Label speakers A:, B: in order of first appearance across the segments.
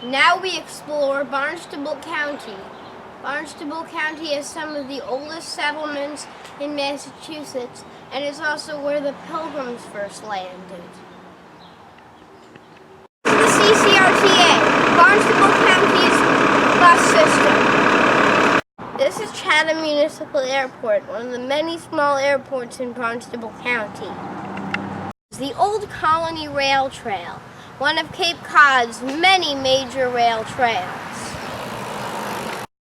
A: Now we explore Barnstable County. Barnstable County is some of the oldest settlements in Massachusetts and is also where the Pilgrims first landed. The CCRTA, Barnstable County's bus system. This is Chatham Municipal Airport, one of the many small airports in Barnstable County. The Old Colony Rail Trail, one of Cape Cod's many major rail trails.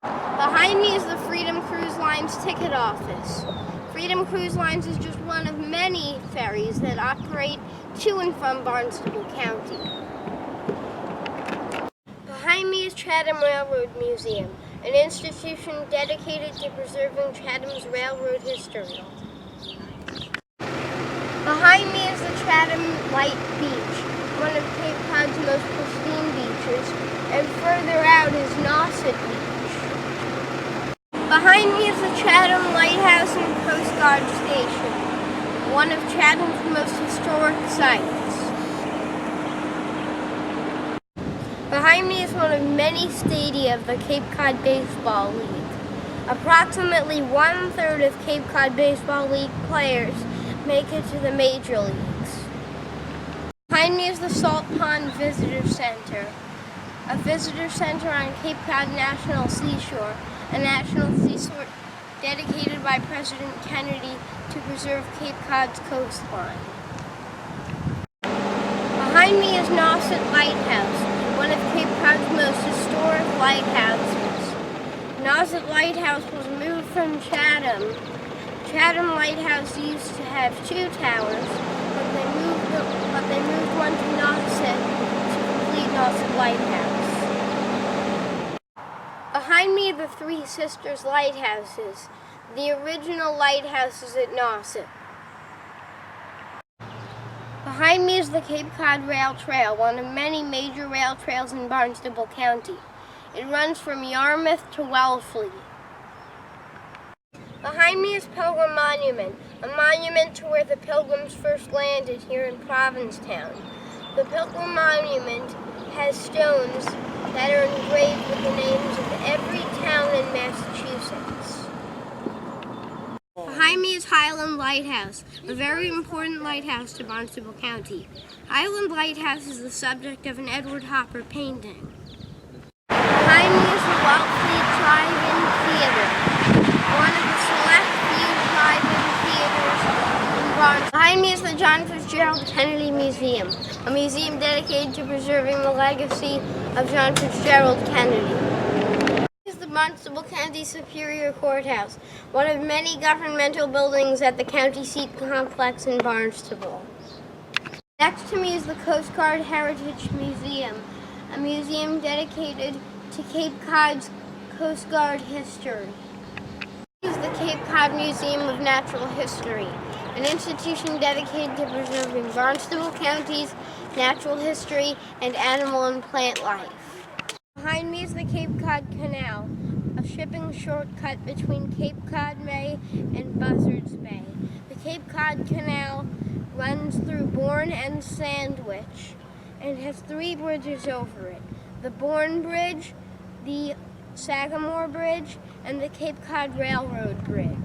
A: Behind me is the Freedom Cruise Line's ticket office. Freedom Cruise Lines is just one of many ferries that operate to and from Barnstable County. Behind me is Chatham Railroad Museum, an institution dedicated to preserving Chatham's railroad history. Behind me is the Chatham Light Beach, one of Cape Cod's most pristine beaches, and further out is Nauset Beach. Behind me is the Chatham Lighthouse and Coast Guard Station, one of Chatham's most historic sites. Behind me is one of many stadia of the Cape Cod Baseball League. Approximately 1/3 of Cape Cod Baseball League players make it to the major leagues. Behind me is the Salt Pond Visitor Center, a visitor center on Cape Cod National Seashore, a national seashore dedicated by President Kennedy to preserve Cape Cod's coastline. Behind me is Nauset Lighthouse, one of Cape Cod's most historic lighthouses. Nauset Lighthouse was moved from Chatham. Chatham Lighthouse used to have 2 towers, but they moved one to Nauset to complete Nauset Lighthouse. Behind me are the Three Sisters Lighthouses, the original lighthouses at Nauset. Behind me is the Cape Cod Rail Trail, one of many major rail trails in Barnstable County. It runs from Yarmouth to Wellfleet. Behind me is Pilgrim Monument, a monument to where the Pilgrims first landed here in Provincetown. The Pilgrim Monument has stones that are engraved with the names of every town in Massachusetts. Behind me is Highland Lighthouse, a very important lighthouse to Barnstable County. Highland Lighthouse is the subject of an Edward Hopper painting. Behind me is the Wellfleet Drive-In Theater, one of the select few drive-in theaters in Barnstable. Behind me is the John Fitzgerald Kennedy Museum, a museum dedicated to preserving the legacy of John Fitzgerald Kennedy. This is the Barnstable County Superior Courthouse, one of many governmental buildings at the county seat complex in Barnstable. Next to me is the Coast Guard Heritage Museum, a museum dedicated to Cape Cod's Coast Guard history. This is the Cape Cod Museum of Natural History, an institution dedicated to preserving Barnstable County's natural history and animal and plant life. Behind me is the Cape Cod Canal, a shipping shortcut between Cape Cod Bay and Buzzards Bay. The Cape Cod Canal runs through Bourne and Sandwich and has 3 bridges over it: the Bourne Bridge, the Sagamore Bridge, and the Cape Cod Railroad Bridge.